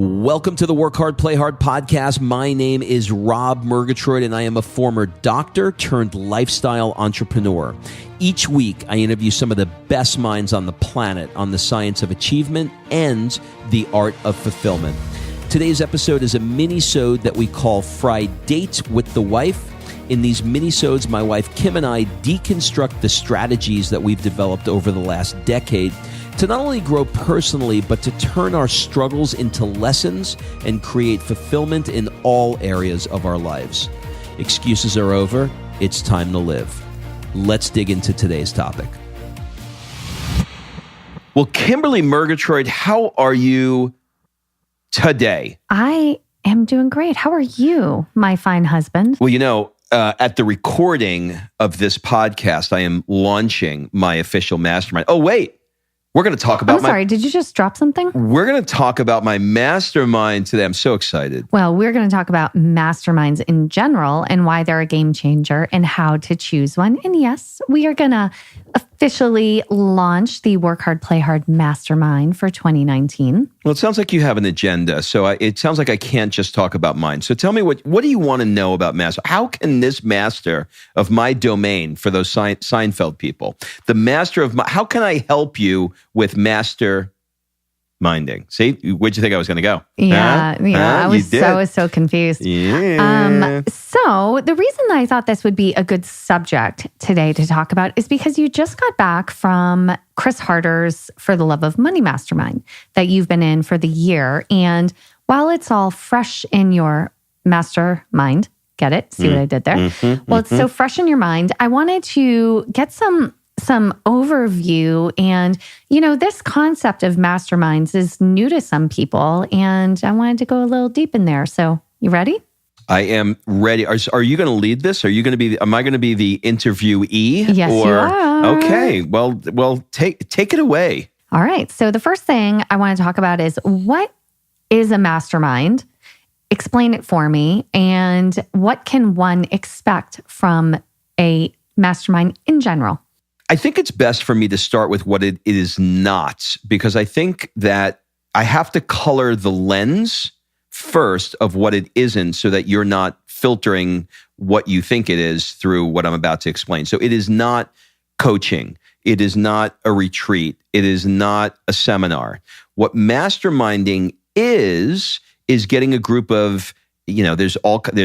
Welcome to the Work Hard, Play Hard podcast. My name is Rob Murgatroyd, and I am a former doctor turned lifestyle entrepreneur. Each week, I interview some of the best minds on the planet on the science of achievement and the art of fulfillment. Today's episode is a mini-sode that we call Fri-Date with the Wife. In these mini-sodes, my wife Kim and I deconstruct the strategies that we've developed over the last decade to not only grow personally, but to turn our struggles into lessons and create fulfillment in all areas of our lives. Excuses are over. It's time to live. Let's dig into today's topic. Well, Kimberly Murgatroyd, how are you today? I am doing great. How are you, my fine husband? Well, at the recording of this podcast, I am launching my official mastermind. Oh, wait. We're going to talk about did you just drop something? We're going to talk about my mastermind today. I'm so excited. Well, we're going to talk about masterminds in general and why they're a game changer and how to choose one. And yes, we are going to officially launch the Work Hard, Play Hard Mastermind for 2019. Well, it sounds like you have an agenda. So it sounds like I can't just talk about mine. So tell me, what do you want to know about master? How can this master of my domain, for those Seinfeld people, the master of how can I help you with master minding? See, where'd you think I was going to go? I was so confused. Yeah. So the reason that I thought this would be a good subject today to talk about is because you just got back from Chris Harder's For the Love of Money Mastermind that you've been in for the year. And while it's all fresh in your mastermind, get it? See what I did there? It's so fresh in your mind. I wanted to get some overview. And, this concept of masterminds is new to some people. And I wanted to go a little deep in there. So you ready? I am ready. Are you going to lead this? Am I going to be the interviewee? Yes, you are. Okay. Well, take it away. All right. So the first thing I want to talk about is, what is a mastermind? Explain it for me. And what can one expect from a mastermind in general? I think it's best for me to start with what it is not, because I think that I have to color the lens first of what it isn't so that you're not filtering what you think it is through what I'm about to explain. So it is not coaching. It is not a retreat. It is not a seminar. What masterminding is getting a group of, there's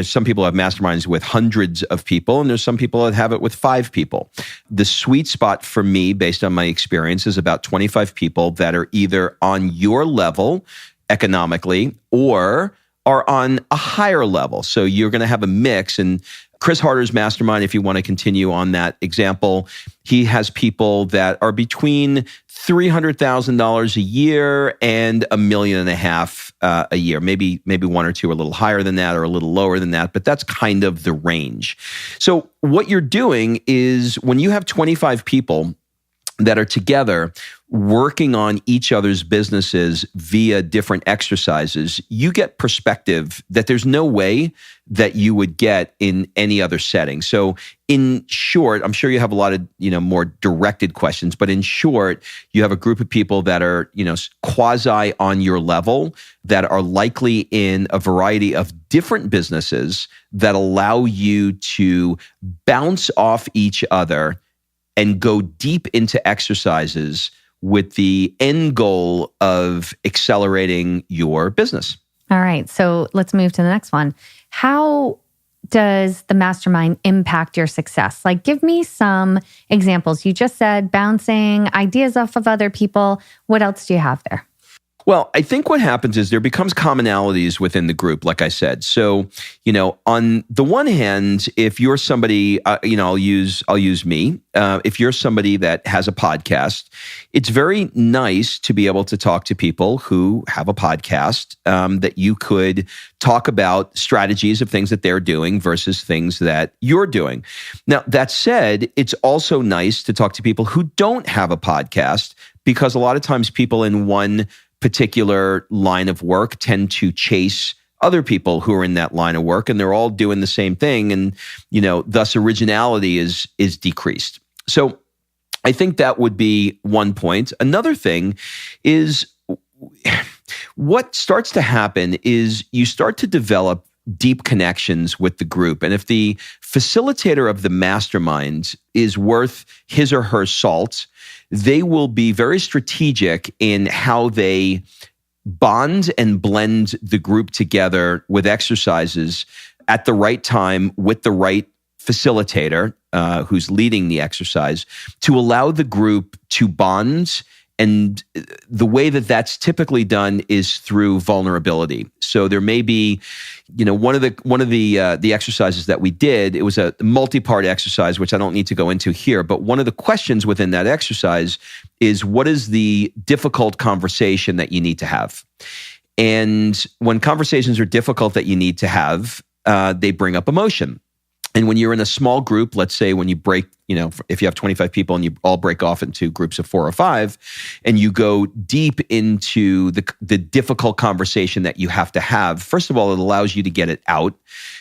some people who have masterminds with hundreds of people, and there's some people that have it with 5 people. The sweet spot for me, based on my experience, is about 25 people that are either on your level economically or are on a higher level. So you're going to have a mix. And Chris Harder's mastermind, if you want to continue on that example, he has people that are between $300,000 a year and $1.5 million a year. Maybe one or two are a little higher than that or a little lower than that, but that's kind of the range. So what you're doing is, when you have 25 people that are together working on each other's businesses via different exercises, you get perspective that there's no way that you would get in any other setting. So in short, I'm sure you have a lot of, more directed questions, but in short, you have a group of people that are, quasi on your level, that are likely in a variety of different businesses that allow you to bounce off each other and go deep into exercises with the end goal of accelerating your business. All right. So let's move to the next one. How does the mastermind impact your success? Like, give me some examples. You just said bouncing ideas off of other people. What else do you have there? Well, I think what happens is there becomes commonalities within the group, like I said. So, on the one hand, if you're somebody, I'll use me. If you're somebody that has a podcast, it's very nice to be able to talk to people who have a podcast, that you could talk about strategies of things that they're doing versus things that you're doing. Now, that said, it's also nice to talk to people who don't have a podcast, because a lot of times people in one particular line of work tend to chase other people who are in that line of work, and they're all doing the same thing, and thus originality is decreased. So I think that would be one point. Another thing is What starts to happen is you start to develop deep connections with the group. And if the facilitator of the mastermind is worth his or her salt, they will be very strategic in how they bond and blend the group together with exercises at the right time with the right facilitator who's leading the exercise to allow the group to bond. And the way that that's typically done is through vulnerability. So there may be, one of the exercises that we did, it was a multi-part exercise, which I don't need to go into here. But one of the questions within that exercise is, what is the difficult conversation that you need to have? And when conversations are difficult that you need to have, they bring up emotion. And when you're in a small group, let's say when you break, if you have 25 people and you all break off into groups of 4 or 5, and you go deep into the difficult conversation that you have to have, first of all, it allows you to get it out.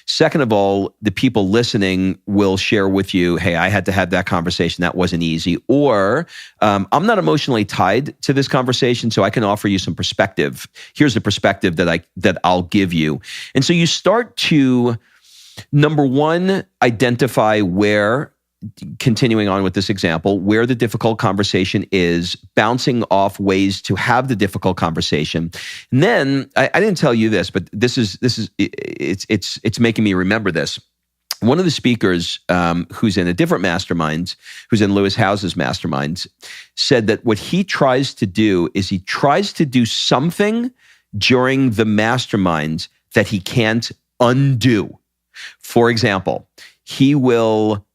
Second of all, the people listening will share with you, hey, I had to have that conversation. That wasn't easy. Or I'm not emotionally tied to this conversation, so I can offer you some perspective. Here's the perspective that I'll give you. And so you start to, number one, identify where, continuing on with this example, where the difficult conversation is, bouncing off ways to have the difficult conversation. And then, I didn't tell you this, but it's making me remember this. One of the speakers who's in a different mastermind, who's in Lewis House's mastermind, said that what he tries to do is he tries to do something during the mastermind that he can't undo. For example, he will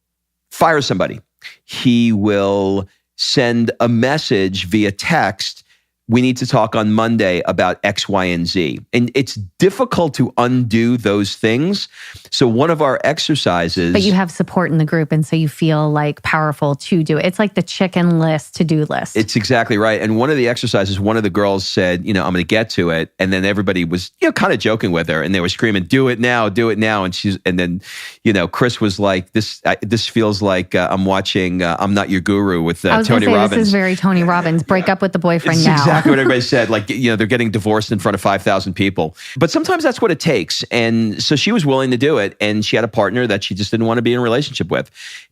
fire somebody. He will send a message via text. We need to talk on Monday about X, Y, and Z. And it's difficult to undo those things. So one of our exercises... But you have support in the group, and so you feel like powerful to do it. It's like the chicken list, to-do list. It's exactly right. And one of the exercises, one of the girls said, I'm going to get to it. And then everybody was, kind of joking with her, and they were screaming, do it now, do it now. And then, Chris was like, this feels like I'm watching I'm Not Your Guru with Tony Robbins. This is very Tony Robbins. Break up with the boyfriend now. Exactly what everybody said. Like, they're getting divorced in front of 5,000 people. But sometimes that's what it takes. And so she was willing to do it. And she had a partner that she just didn't want to be in a relationship with.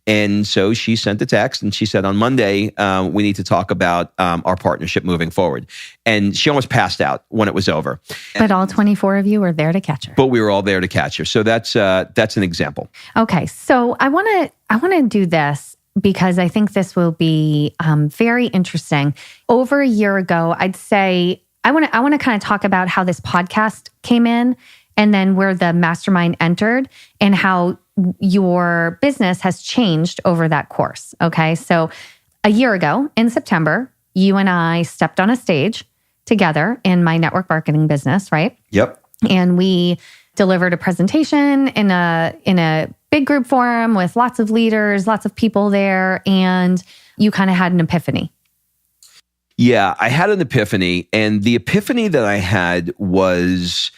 And so she sent a text and she said, on Monday, we need to talk about our partnership moving forward. And she almost passed out when it was over. But all 24 of you were there to catch her. But we were all there to catch her. So that's an example. Okay. So I want to do this, because I think this will be very interesting. Over a year ago, I'd say, I want to kind of talk about how this podcast came in, and then where the mastermind entered, and how your business has changed over that course. Okay. So a year ago in September, you and I stepped on a stage together in my network marketing business, right? Yep. And we delivered a presentation in a big group forum with lots of leaders, lots of people there, and you kind of had an epiphany. Yeah, I had an epiphany, and the epiphany that I had was,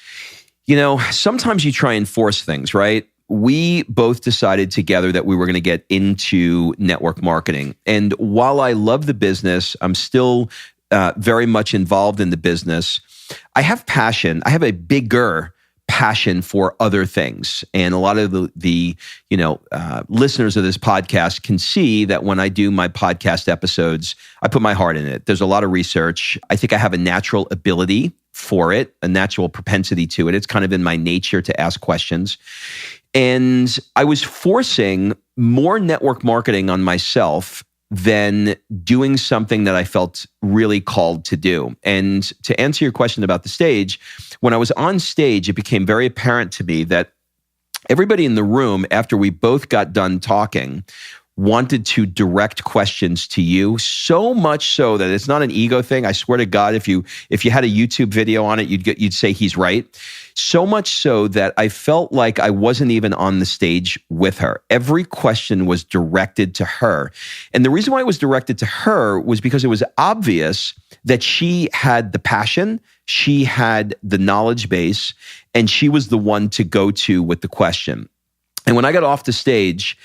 sometimes you try and force things, right? We both decided together that we were going to get into network marketing. And while I love the business, I'm still very much involved in the business. I have passion. I have a bigger passion for other things. And a lot of the listeners of this podcast can see that when I do my podcast episodes, I put my heart in it. There's a lot of research. I think I have a natural ability for it, a natural propensity to it. It's kind of in my nature to ask questions. And I was forcing more network marketing on myself than doing something that I felt really called to do. And to answer your question about the stage, when I was on stage, it became very apparent to me that everybody in the room, after we both got done talking, wanted to direct questions to you, so much so that it's not an ego thing. I swear to God, if you had a YouTube video on it, you'd say he's right. So much so that I felt like I wasn't even on the stage with her. Every question was directed to her. And the reason why it was directed to her was because it was obvious that she had the passion, she had the knowledge base, and she was the one to go to with the question. And when I got off the stage,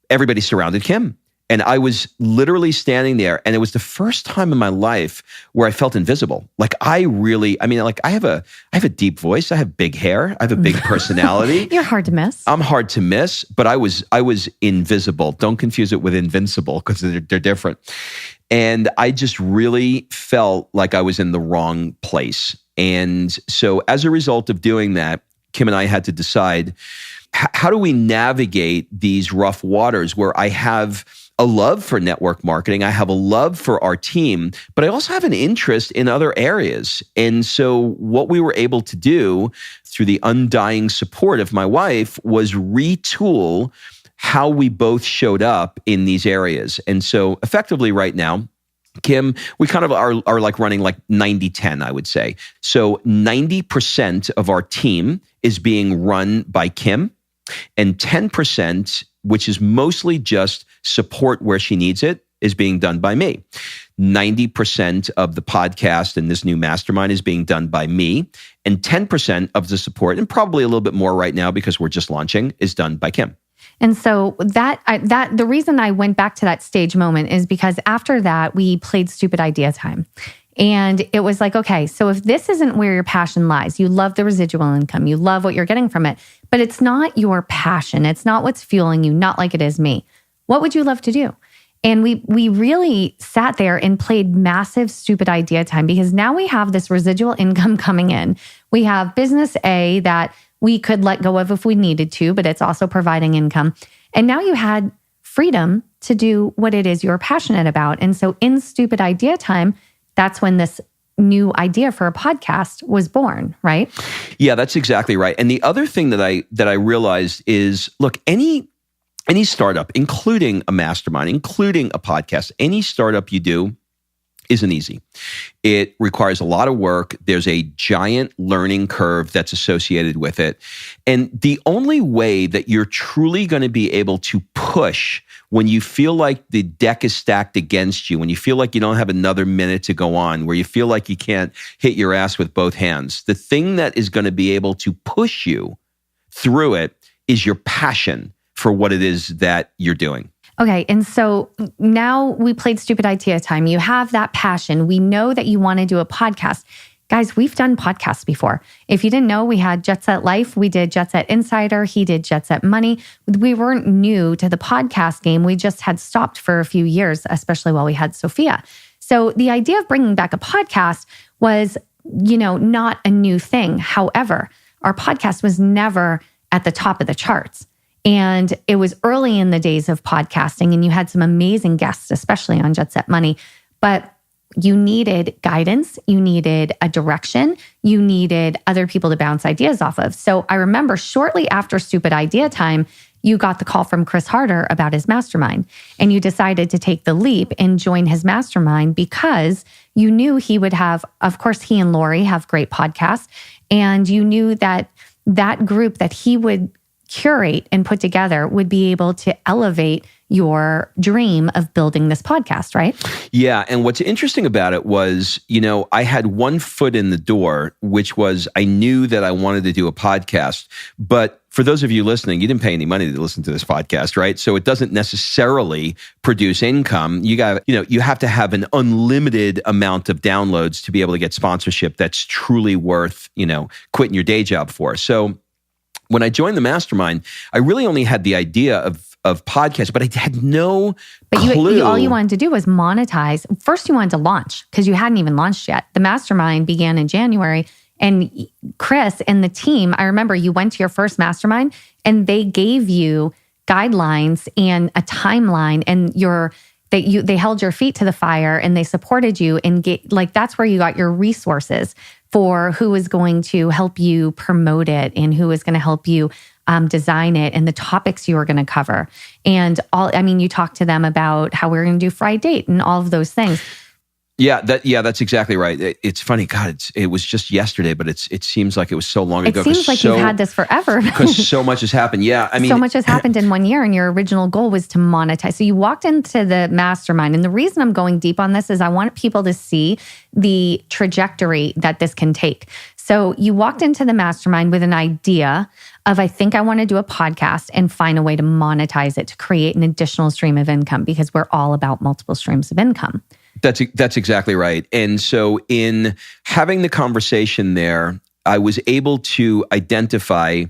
everybody surrounded Kim. And I was literally standing there, and it was the first time in my life where I felt invisible. Like I have a deep voice. I have big hair. I have a big personality. You're hard to miss. I'm hard to miss, but I was invisible. Don't confuse it with invincible, because they're different. And I just really felt like I was in the wrong place. And so as a result of doing that, Kim and I had to decide, how do we navigate these rough waters where I have a love for network marketing, I have a love for our team, but I also have an interest in other areas. And so what we were able to do through the undying support of my wife was retool how we both showed up in these areas. And so effectively right now, Kim, we kind of are like running like 90-10, I would say. So 90% of our team is being run by Kim, and 10%, which is mostly just support where she needs it, is being done by me. 90% of the podcast and this new mastermind is being done by me, and 10% of the support, and probably a little bit more right now because we're just launching, is done by Kim. And so the reason I went back to that stage moment is because after that, we played stupid idea time. And it was like, okay, so if this isn't where your passion lies, you love the residual income, you love what you're getting from it, but it's not your passion, it's not what's fueling you, not like it is me. What would you love to do? And we really sat there and played massive stupid idea time, because now we have this residual income coming in. We have business A that we could let go of if we needed to, but it's also providing income. And now you had freedom to do what it is you're passionate about. And so in stupid idea time, that's when this new idea for a podcast was born, right? Yeah, that's exactly right. And the other thing that I realized is, look, any startup, including a mastermind, including a podcast, any startup you do isn't easy. It requires a lot of work. There's a giant learning curve that's associated with it. And the only way that you're truly going to be able to push when you feel like the deck is stacked against you, when you feel like you don't have another minute to go on, where you feel like you can't hit your ass with both hands, the thing that is going to be able to push you through it is your passion for what it is that you're doing. Okay, and so now we played stupid idea time. You have that passion. We know that you want to do a podcast. Guys, we've done podcasts before. If you didn't know, we had Jet Set Life. We did Jet Set Insider. He did Jet Set Money. We weren't new to the podcast game. We just had stopped for a few years, especially while we had Sophia. So the idea of bringing back a podcast was, not a new thing. However, our podcast was never at the top of the charts. And it was early in the days of podcasting, and you had some amazing guests, especially on Jet Set Money. But you needed guidance, you needed a direction, you needed other people to bounce ideas off of. So I remember shortly after Stupid Idea Time, you got the call from Chris Harder about his mastermind, and you decided to take the leap and join his mastermind because you knew he would have, of course, he and Lori have great podcasts, and you knew that that group that he would curate and put together would be able to elevate your dream of building this podcast, right? Yeah. And what's interesting about it was, I had one foot in the door, which was I knew that I wanted to do a podcast. But for those of you listening, you didn't pay any money to listen to this podcast, right? So it doesn't necessarily produce income. You have to have an unlimited amount of downloads to be able to get sponsorship that's truly worth, quitting your day job for. So when I joined the mastermind, I really only had the idea of podcasts, but I had no clue. All you wanted to do was monetize. First, you wanted to launch because you hadn't even launched yet. The mastermind began in January, and Chris and the team, I remember you went to your first mastermind and they gave you guidelines and a timeline, and they held your feet to the fire and they supported you, and that's where you got your resources for who is going to help you promote it and who is going to help you design it and the topics you were going to cover. And you talked to them about how we're going to do Fri-Date and all of those things. Yeah, that's exactly right. It's funny, God, it was just yesterday, but it seems like it was so long ago. It seems like you've had this forever. Because so much has happened. Yeah, so much has happened in 1 year, and your original goal was to monetize. So you walked into the mastermind, and the reason I'm going deep on this is I want people to see the trajectory that this can take. So you walked into the mastermind with an idea of, I think I want to do a podcast and find a way to monetize it to create an additional stream of income, because we're all about multiple streams of income. That's exactly right. And so in having the conversation there, I was able to identify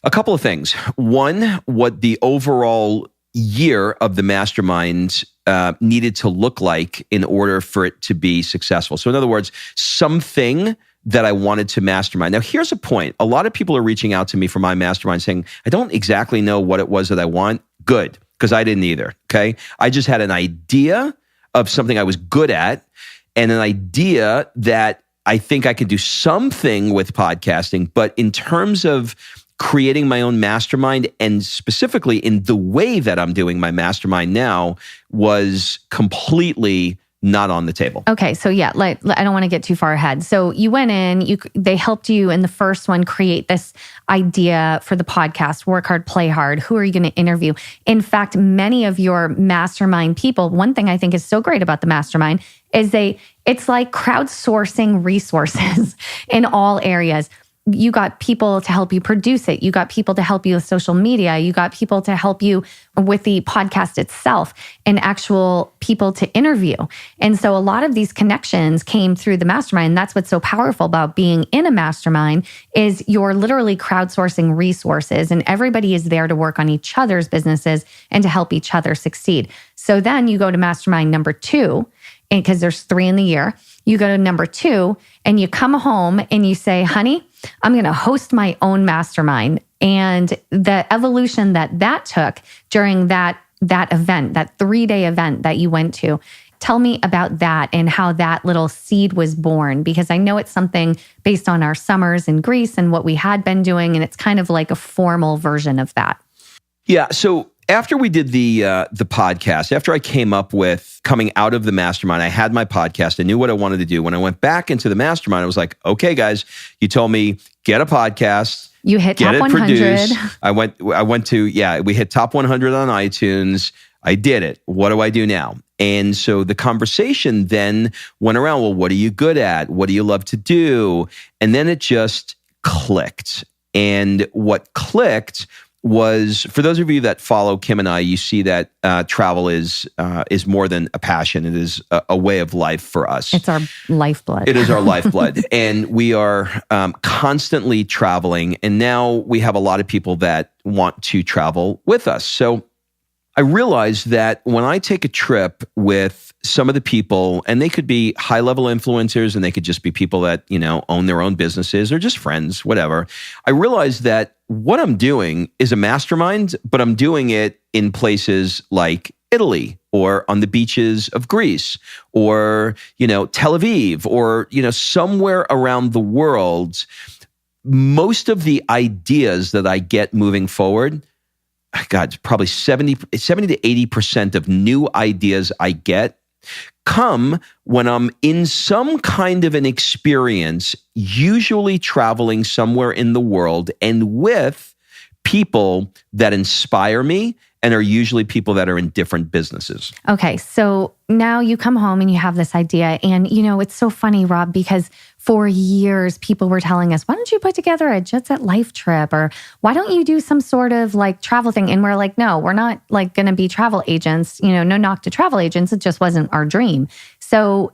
a couple of things. One, what the overall year of the mastermind needed to look like in order for it to be successful. So in other words, something that I wanted to mastermind. Now, here's a point. A lot of people are reaching out to me for my mastermind saying, I don't exactly know what it was that I want. Good, because I didn't either, okay? I just had an idea of something I was good at and an idea that I think I could do something with podcasting. But in terms of creating my own mastermind, and specifically in the way that I'm doing my mastermind now, was completely not on the table. Okay, so yeah, I don't want to get too far ahead. So you went in, they helped you in the first one create this idea for the podcast, work hard, play hard. Who are you going to interview? In fact, many of your mastermind people, one thing I think is so great about the mastermind is it's like crowdsourcing resources in all areas. You got people to help you produce it. You got people to help you with social media. You got people to help you with the podcast itself and actual people to interview. And so a lot of these connections came through the mastermind. That's what's so powerful about being in a mastermind is you're literally crowdsourcing resources and everybody is there to work on each other's businesses and to help each other succeed. So then you go to mastermind number 2, and because there's 3 in the year, you go to number 2 and you come home and you say, honey, I'm going to host my own mastermind. And the evolution that took during that event, that 3-day event that you went to, tell me about that and how that little seed was born, because I know it's something based on our summers in Greece and what we had been doing. And it's kind of like a formal version of that. Yeah. So after we did the podcast, after I came up with coming out of the mastermind, I had my podcast. I knew what I wanted to do. When I went back into the mastermind, I was like, okay, guys, you told me get a podcast. You hit get top it 100. Produced. I went to, we hit top 100 on iTunes. I did it. What do I do now? And so the conversation then went around, well, what are you good at? What do you love to do? And then it just clicked. And what clicked was, for those of you that follow Kim and I, you see that travel is more than a passion. It is a way of life for us. It's our lifeblood. It is our lifeblood. And we are constantly traveling. And now we have a lot of people that want to travel with us. So I realized that when I take a trip with some of the people, and they could be high-level influencers, and they could just be people that, own their own businesses or just friends, whatever. I realized that what I'm doing is a mastermind, but I'm doing it in places like Italy or on the beaches of Greece or, Tel Aviv or, somewhere around the world. Most of the ideas that I get moving forward, God, probably 70 to 80% of new ideas I get come when I'm in some kind of an experience, usually traveling somewhere in the world and with people that inspire me and are usually people that are in different businesses. Okay, so now you come home and you have this idea. And, it's so funny, Rob, because for years, people were telling us, why don't you put together a Jet Set Life trip? Or why don't you do some sort of travel thing? And we're like, no, we're not going to be travel agents. No knock to travel agents. It just wasn't our dream. So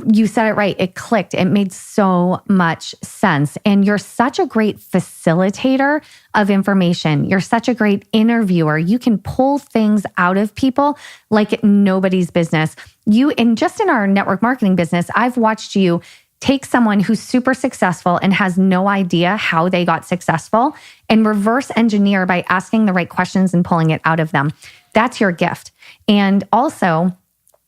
you said it right. It clicked. It made so much sense. And you're such a great facilitator of information. You're such a great interviewer. You can pull things out of people like nobody's business. Just in our network marketing business, I've watched you take someone who's super successful and has no idea how they got successful and reverse engineer by asking the right questions and pulling it out of them. That's your gift. And also,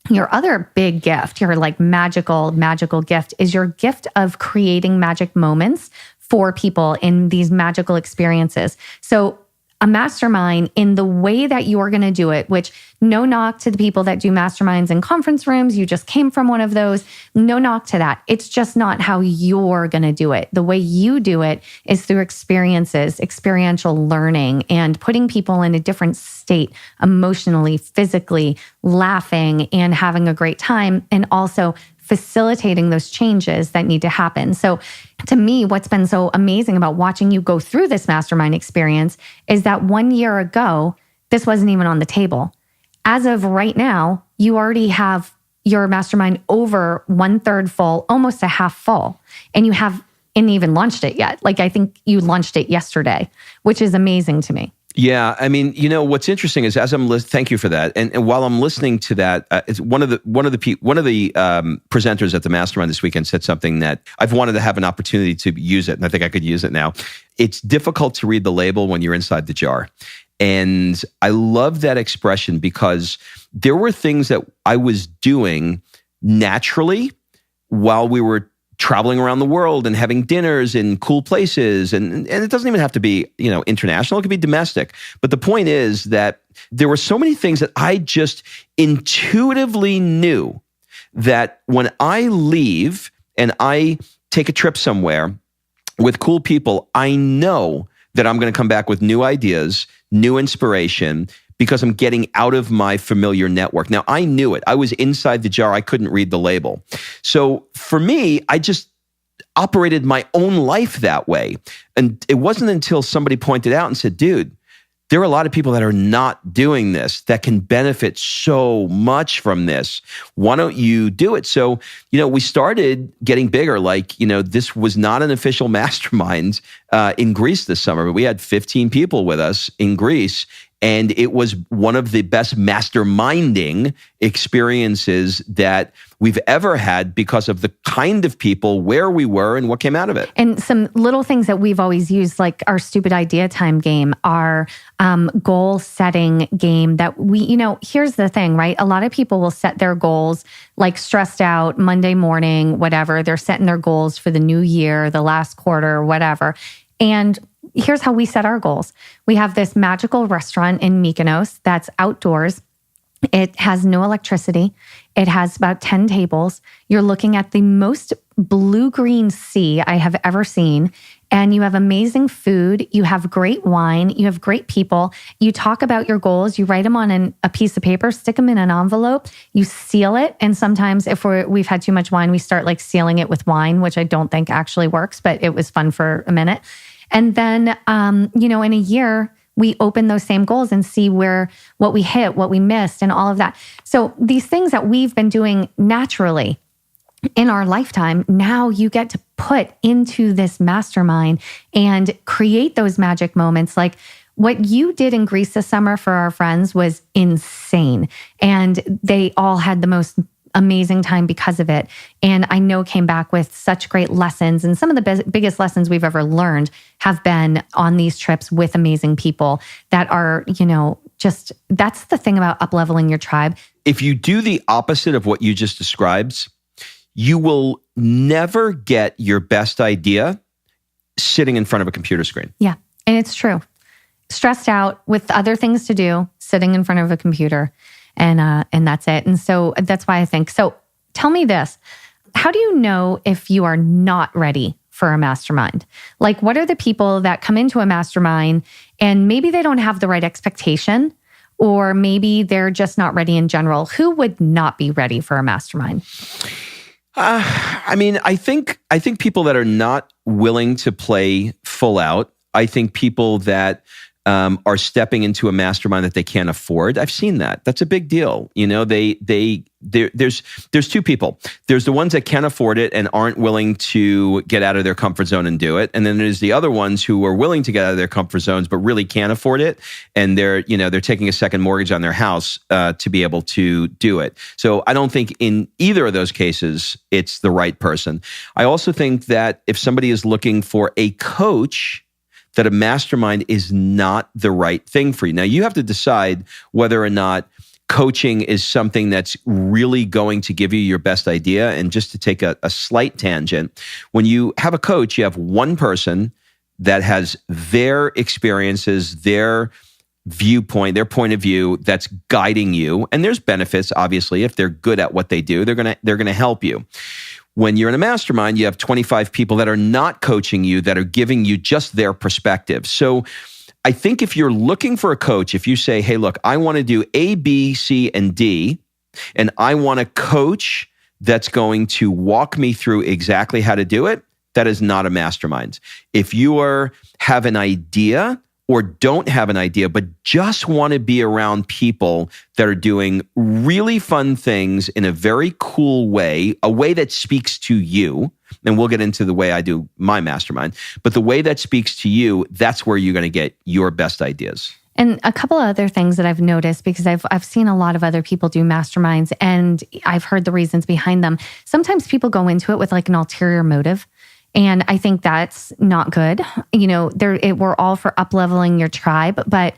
your other big gift, your magical gift, is your gift of creating magic moments for people in these magical experiences. So a mastermind in the way that you're going to do it, which no knock to the people that do masterminds in conference rooms. You just came from one of those. No knock to that. It's just not how you're going to do it. The way you do it is through experiences, experiential learning, and putting people in a different state emotionally, physically, laughing and having a great time, and also facilitating those changes that need to happen. So to me, what's been so amazing about watching you go through this mastermind experience is that 1 year ago, this wasn't even on the table. As of right now, you already have your mastermind over 1/3 full, almost a half full, and you haven't even launched it yet. Like I think you launched it yesterday, which is amazing to me. Yeah, I mean, what's interesting is as I'm thank you for that, and while I'm listening to that, it's one of the presenters at the Mastermind this weekend said something that I've wanted to have an opportunity to use it, and I think I could use it now. It's difficult to read the label when you're inside the jar, and I love that expression because there were things that I was doing naturally while we were traveling around the world and having dinners in cool places. And it doesn't even have to be, international. It could be domestic. But the point is that there were so many things that I just intuitively knew that when I leave and I take a trip somewhere with cool people, I know that I'm going to come back with new ideas, new inspiration, because I'm getting out of my familiar network. Now, I knew it. I was inside the jar. I couldn't read the label. So for me, I just operated my own life that way. And it wasn't until somebody pointed out and said, dude, there are a lot of people that are not doing this that can benefit so much from this. Why don't you do it? So, we started getting bigger. Like, this was not an official mastermind in Greece this summer, but we had 15 people with us in Greece. And it was one of the best masterminding experiences that we've ever had because of the kind of people, where we were, and what came out of it. And some little things that we've always used, like our stupid idea time game, our goal setting game that here's the thing, right? A lot of people will set their goals like stressed out Monday morning, whatever. They're setting their goals for the new year, the last quarter, whatever. And here's how we set our goals. We have this magical restaurant in Mykonos that's outdoors. It has no electricity. It has about 10 tables. You're looking at the most blue-green sea I have ever seen. And you have amazing food. You have great wine. You have great people. You talk about your goals. You write them on a piece of paper, stick them in an envelope. You seal it. And sometimes if we've had too much wine, we start like sealing it with wine, which I don't think actually works, but it was fun for a minute. And then, in a year, we open those same goals and see what we hit, what we missed, and all of that. So these things that we've been doing naturally in our lifetime, now you get to put into this mastermind and create those magic moments. Like what you did in Greece this summer for our friends was insane. And they all had the most amazing time because of it. And I know came back with such great lessons. And some of the biggest lessons we've ever learned have been on these trips with amazing people that are, that's the thing about up-leveling your tribe. If you do the opposite of what you just described, you will never get your best idea sitting in front of a computer screen. Yeah. And it's true. Stressed out with other things to do, sitting in front of a computer. And that's it. And so that's why I think, so tell me this, how do you know if you are not ready for a mastermind? Like what are the people that come into a mastermind and maybe they don't have the right expectation, or maybe they're just not ready in general? Who would not be ready for a mastermind? I think people that are not willing to play full out. I think people that are stepping into a mastermind that they can't afford. I've seen that. That's a big deal. There's two people. There's the ones that can afford it and aren't willing to get out of their comfort zone and do it. And then there's the other ones who are willing to get out of their comfort zones, but really can't afford it. And they're taking a second mortgage on their house to be able to do it. So I don't think in either of those cases, it's the right person. I also think that if somebody is looking for a coach, that a mastermind is not the right thing for you. Now, you have to decide whether or not coaching is something that's really going to give you your best idea. And just to take a slight tangent, when you have a coach, you have one person that has their experiences, their viewpoint, their point of view that's guiding you. And there's benefits, obviously. If they're good at what they do, they're gonna help you. When you're in a mastermind, you have 25 people that are not coaching you, that are giving you just their perspective. So I think if you're looking for a coach, if you say, hey, look, I want to do A, B, C, and D, and I want a coach that's going to walk me through exactly how to do it, that is not a mastermind. If you have an idea or don't have an idea, but just want to be around people that are doing really fun things in a very cool way, a way that speaks to you, and we'll get into the way I do my mastermind, but the way that speaks to you, that's where you're going to get your best ideas. And a couple of other things that I've noticed, because I've seen a lot of other people do masterminds and I've heard the reasons behind them. Sometimes people go into it with like an ulterior motive. And I think that's not good. We're all for up-leveling your tribe, but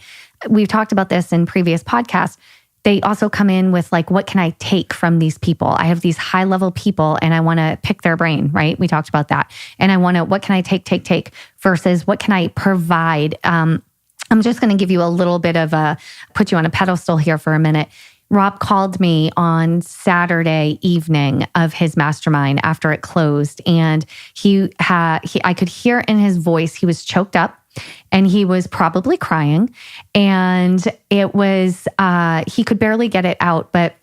we've talked about this in previous podcasts. They also come in with like, what can I take from these people? I have these high-level people and I want to pick their brain, right? We talked about that. And what can I take versus what can I provide? I'm just going to give you a little bit of put you on a pedestal here for a minute. Rob called me on Saturday evening of his mastermind after it closed. And I could hear in his voice, he was choked up and he was probably crying. And it was, he could barely get it out. But,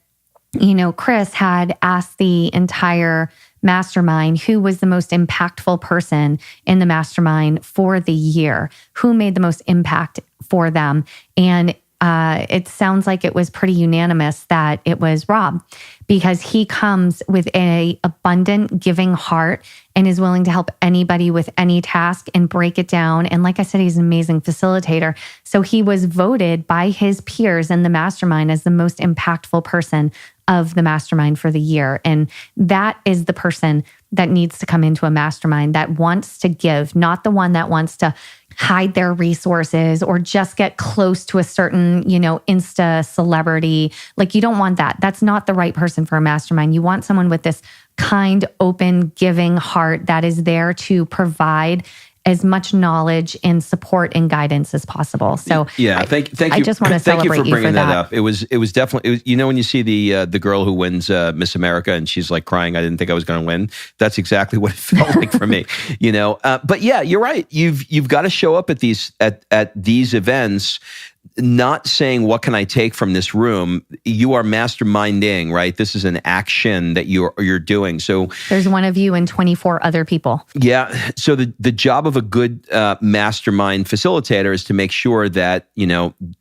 Chris had asked the entire mastermind who was the most impactful person in the mastermind for the year, who made the most impact for them. And it sounds like it was pretty unanimous that it was Rob, because he comes with an abundant giving heart and is willing to help anybody with any task and break it down. And like I said, he's an amazing facilitator. So he was voted by his peers in the mastermind as the most impactful person of the mastermind for the year. And that is the person that needs to come into a mastermind that wants to give, not the one that wants to hide their resources or just get close to a certain, Insta celebrity. Like, you don't want that. That's not the right person for a mastermind. You want someone with this kind, open, giving heart that is there to provide as much knowledge and support and guidance as possible. So yeah, thank you. I just want to celebrate you for bringing that up. It was definitely, when you see the girl who wins Miss America and she's like crying, I didn't think I was going to win. That's exactly what it felt like for me. But yeah, you're right. You've got to show up at these events, not saying, what can I take from this room? You are masterminding, right? This is an action that you're doing. So there's one of you and 24 other people. Yeah. So the job of a good mastermind facilitator is to make sure that,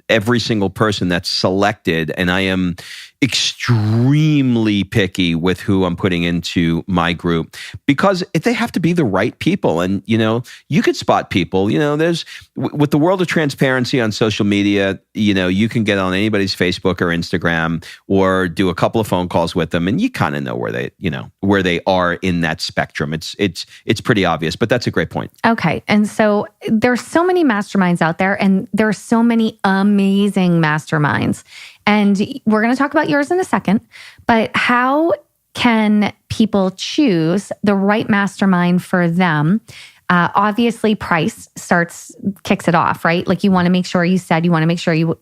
every single person that's selected, and I am extremely picky with who I'm putting into my group, because they have to be the right people. And, you could spot people, there's, with the world of transparency on social media, you can get on anybody's Facebook or Instagram or do a couple of phone calls with them, and you kind of know where they are in that spectrum. It's pretty obvious, but that's a great point. Okay. And so there's so many masterminds out there, and there are so many amazing masterminds. And we're going to talk about yours in a second, but how can people choose the right mastermind for them? Obviously, price kicks it off, right? Like, you want to make sure you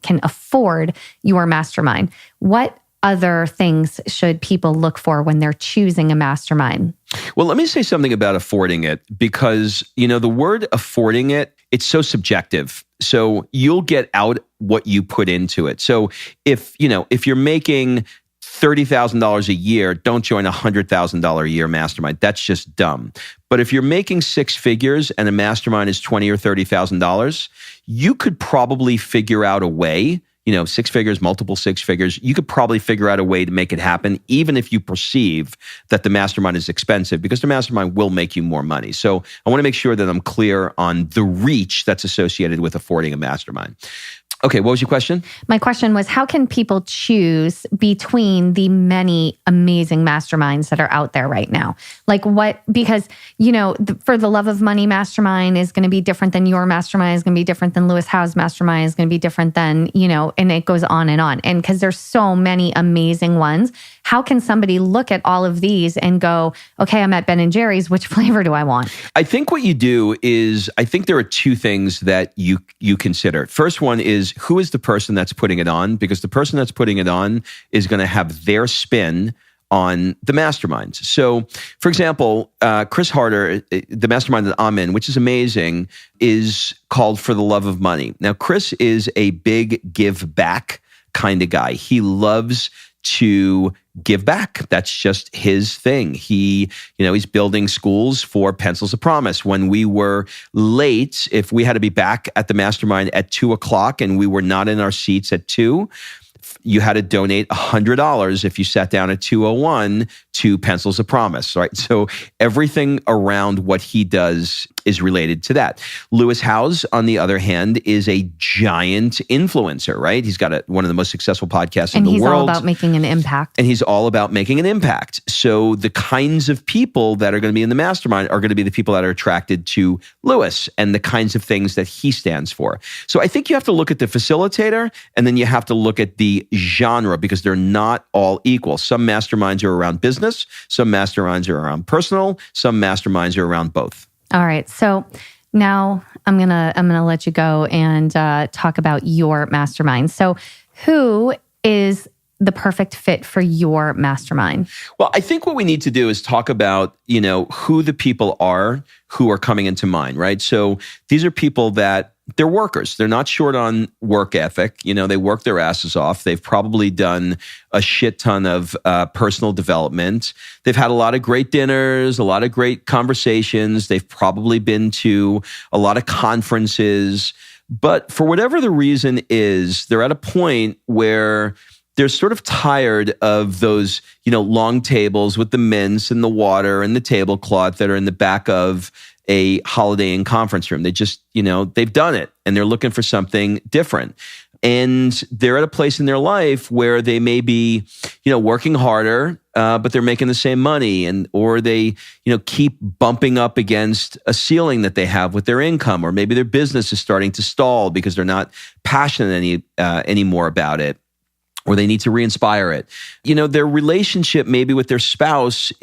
can afford your mastermind. What other things should people look for when they're choosing a mastermind? Well, let me say something about affording it, because, the word affording it, it's so subjective. So you'll get out what you put into it. So if you're making $30,000 a year, don't join a $100,000 a year mastermind. That's just dumb. But if you're making six figures and a mastermind is $20,000 or $30,000, you could probably figure out a way, six figures, multiple six figures, you could probably figure out a way to make it happen, even if you perceive that the mastermind is expensive, because the mastermind will make you more money. So I want to make sure that I'm clear on the reach that's associated with affording a mastermind. Okay, what was your question? My question was, how can people choose between the many amazing masterminds that are out there right now? Like what, because, for the Love of Money mastermind is going to be different than your mastermind, is going to be different than Lewis Howe's mastermind, is going to be different than, and it goes on. And because there's so many amazing ones, how can somebody look at all of these and go, okay, I'm at Ben & Jerry's, which flavor do I want? I think what you do is, I think there are two things that you consider. First one is, who is the person that's putting it on? Because the person that's putting it on is going to have their spin on the masterminds. So, for example, Chris Harder, the mastermind that I'm in, which is amazing, is called For the Love of Money. Now, Chris is a big give back kind of guy. He loves to give back. That's just his thing. He's building schools for Pencils of Promise. When we were late, if we had to be back at the Mastermind at 2:00 and we were not in our seats at 2, you had to donate $100 if you sat down at 2:01 to Pencils of Promise, right? So everything around what he does is related to that. Lewis Howes, on the other hand, is a giant influencer, right? He's got one of the most successful podcasts in the world. And he's all about making an impact. And he's all about making an impact. So the kinds of people that are going to be in the Mastermind are going to be the people that are attracted to Lewis and the kinds of things that he stands for. So I think you have to look at the facilitator, and then you have to look at the genre, because they're not all equal. Some masterminds are around business, some masterminds are around personal, some masterminds are around both. All right. So now I'm gonna let you go and talk about your mastermind. So who is the perfect fit for your mastermind? Well, I think what we need to do is talk about, who the people are who are coming into mind, right? So these are people that they're workers. They're not short on work ethic. They work their asses off. They've probably done a shit ton of personal development. They've had a lot of great dinners, a lot of great conversations. They've probably been to a lot of conferences. But for whatever the reason is, they're at a point where they're sort of tired of those, long tables with the mints and the water and the tablecloth that are in the back of a Holiday Inn conference room. They just, they've done it and they're looking for something different. And they're at a place in their life where they may be, working harder, but they're making the same money, or they, keep bumping up against a ceiling that they have with their income, or maybe their business is starting to stall because they're not passionate anymore about it, or they need to re-inspire it. Their relationship maybe with their spouse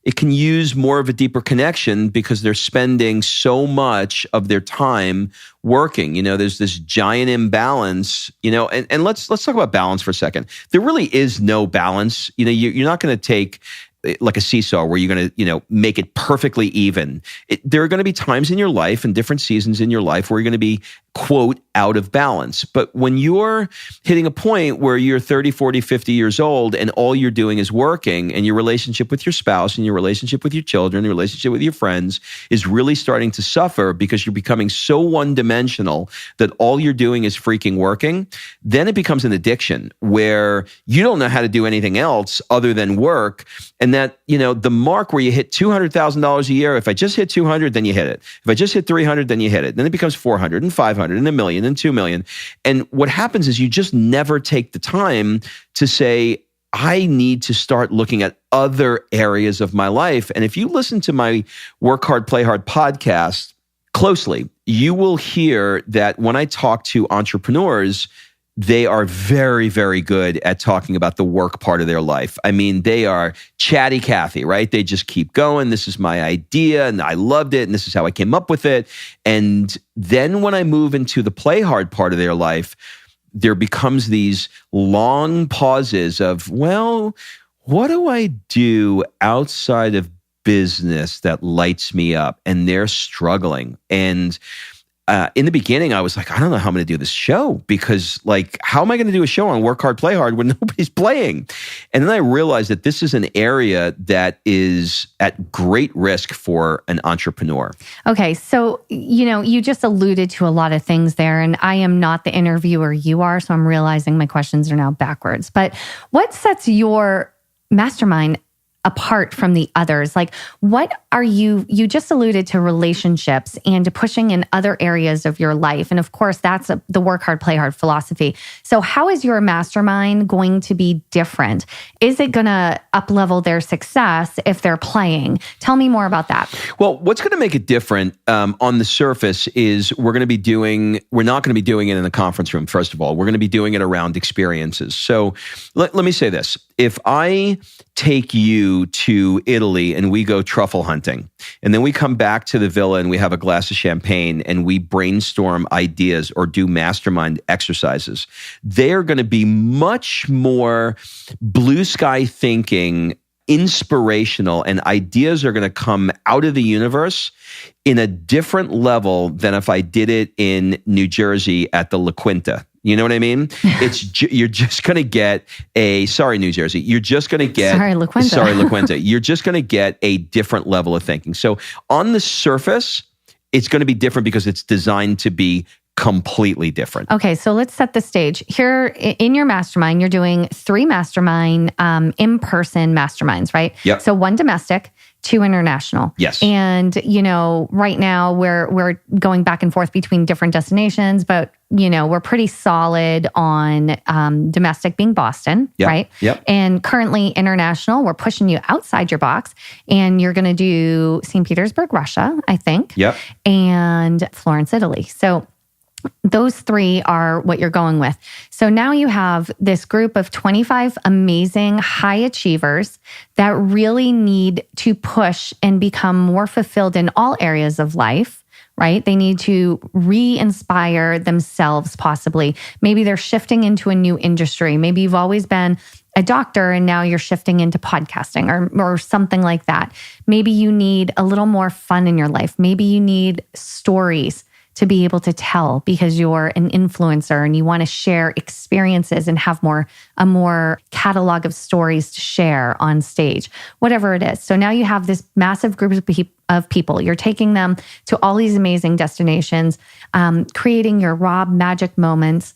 it can use more of a deeper connection because they're spending so much of their time working. There's this giant imbalance, and let's talk about balance for a second. There really is no balance. You're not going to take like a seesaw where you're going to, make it perfectly even. There are going to be times in your life and different seasons in your life where you're going to be, quote, out of balance. But when you're hitting a point where you're 30, 40, 50 years old and all you're doing is working, and your relationship with your spouse and your relationship with your children, your relationship with your friends is really starting to suffer because you're becoming so one-dimensional that all you're doing is freaking working, then it becomes an addiction where you don't know how to do anything else other than work. And that, the mark where you hit $200,000 a year, if I just hit 200, then you hit it. If I just hit 300, then you hit it. Then it becomes 400 and 500 and $1 million and $2 million. And what happens is you just never take the time to say, I need to start looking at other areas of my life. And if you listen to my Work Hard, Play Hard podcast closely, you will hear that when I talk to entrepreneurs, they are very, very good at talking about the work part of their life. I mean, they are chatty Cathy, right? They just keep going. This is my idea and I loved it and this is how I came up with it. And then when I move into the play hard part of their life, there becomes these long pauses of, well, what do I do outside of business that lights me up? And they're struggling. And in the beginning, I was like, I don't know how I'm going to do this show because, how am I going to do a show on Work Hard, Play Hard when nobody's playing? And then I realized that this is an area that is at great risk for an entrepreneur. Okay, so, you just alluded to a lot of things there, and I am not the interviewer you are, so I'm realizing my questions are now backwards. But what sets your mastermind apart from the others? What are you just alluded to relationships and to pushing in other areas of your life. And of course, that's the work hard, play hard philosophy. So how is your mastermind going to be different? Is it going to up-level their success if they're playing? Tell me more about that. Well, what's going to make it different on the surface is we're not going to be doing it in the conference room, first of all. We're going to be doing it around experiences. So let me say this. If I take you to Italy and we go truffle hunting, and then we come back to the villa and we have a glass of champagne and we brainstorm ideas or do mastermind exercises, they're going to be much more blue sky thinking, inspirational, and ideas are going to come out of the universe in a different level than if I did it in New Jersey at the La Quinta. You know what I mean? You're just going to get sorry, New Jersey. You're just going to get... Sorry, LaQuenta. Sorry, LaQuenta. You're just going to get a different level of thinking. So on the surface, it's going to be different because it's designed to be completely different. Okay, so let's set the stage. Here in your mastermind, you're doing 3 mastermind, in-person masterminds, right? Yep. So 1 domestic, 2 international. Yes. And, right now we're going back and forth between different destinations, but, we're pretty solid on domestic being Boston, right? Yep. And currently international, we're pushing you outside your box, and you're going to do St. Petersburg, Russia, I think. Yep. And Florence, Italy. So those 3 are what you're going with. So now you have this group of 25 amazing high achievers that really need to push and become more fulfilled in all areas of life, right? They need to re-inspire themselves possibly. Maybe they're shifting into a new industry. Maybe you've always been a doctor and now you're shifting into podcasting or something like that. Maybe you need a little more fun in your life. Maybe you need stories to be able to tell because you're an influencer and you want to share experiences and have a more catalog of stories to share on stage, whatever it is. So now you have this massive group of people. You're taking them to all these amazing destinations, creating your Rob magic moments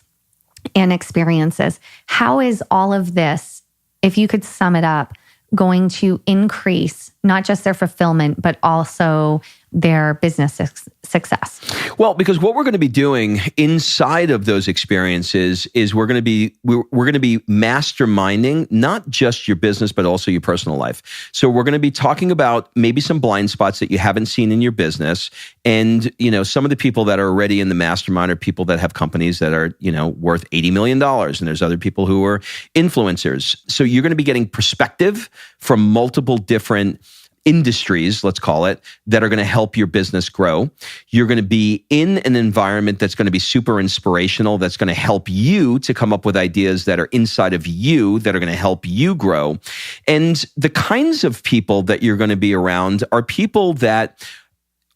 and experiences. How is all of this, if you could sum it up, going to increase not just their fulfillment, but also their business success? Well, because what we're going to be doing inside of those experiences is we're going to be masterminding not just your business, but also your personal life. So we're going to be talking about maybe some blind spots that you haven't seen in your business. And, some of the people that are already in the mastermind are people that have companies that are, worth $80 million. And there's other people who are influencers. So you're going to be getting perspective from multiple different industries, let's call it, that are going to help your business grow. You're going to be in an environment that's going to be super inspirational, that's going to help you to come up with ideas that are inside of you, that are going to help you grow. And the kinds of people that you're going to be around are people that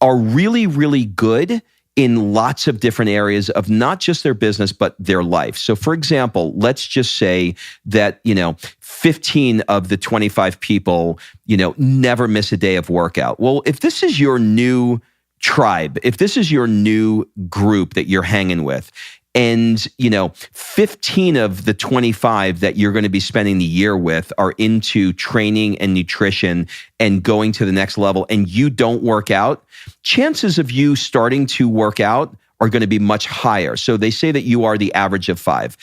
are really, really good in lots of different areas of not just their business, but their life. So for example, let's just say that, 15 of the 25 people, never miss a day of workout. Well, if this is your new tribe, if this is your new group that you're hanging with, and, 15 of the 25 that you're going to be spending the year with are into training and nutrition and going to the next level, and you don't work out, chances of you starting to work out are going to be much higher. So they say that you are the average of 5.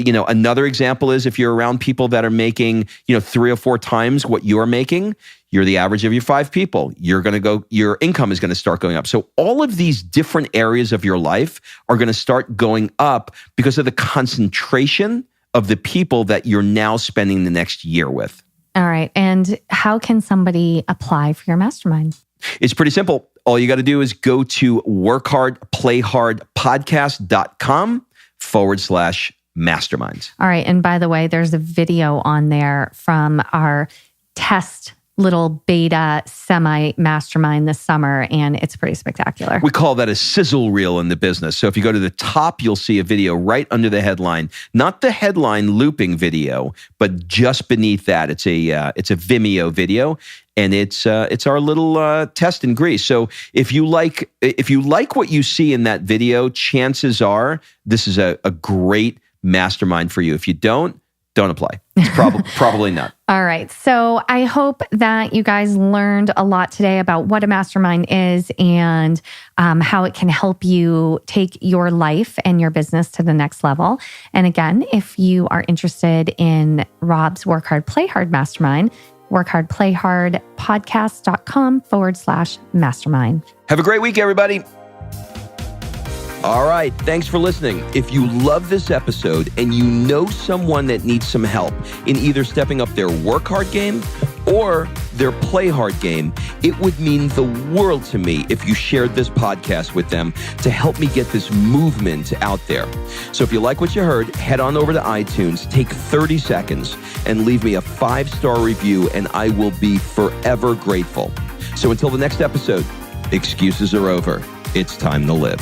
Another example is if you're around people that are making, 3 or 4 times what you're making, you're the average of your 5 people. Your income is going to start going up. So all of these different areas of your life are going to start going up because of the concentration of the people that you're now spending the next year with. All right. And how can somebody apply for your mastermind? It's pretty simple. All you got to do is go to workhardplayhardpodcast.com/masterminds. All right. And by the way, there's a video on there from our test little beta semi-mastermind this summer, and it's pretty spectacular. We call that a sizzle reel in the business. So if you go to the top, you'll see a video right under the headline, not the headline looping video, but just beneath that. It's a Vimeo video, and it's our little test in Greece. So if you like what you see in that video, chances are this is a great mastermind for you. If you don't apply. It's probably not. All right. So I hope that you guys learned a lot today about what a mastermind is and how it can help you take your life and your business to the next level. And again, if you are interested in Rob's Work Hard, Play Hard Mastermind, workhardplayhardpodcast.com/mastermind. Have a great week, everybody. All right, thanks for listening. If you love this episode and you know someone that needs some help in either stepping up their work hard game or their play hard game, it would mean the world to me if you shared this podcast with them to help me get this movement out there. So if you like what you heard, head on over to iTunes, take 30 seconds and leave me a 5-star review, and I will be forever grateful. So until the next episode, excuses are over. It's time to live.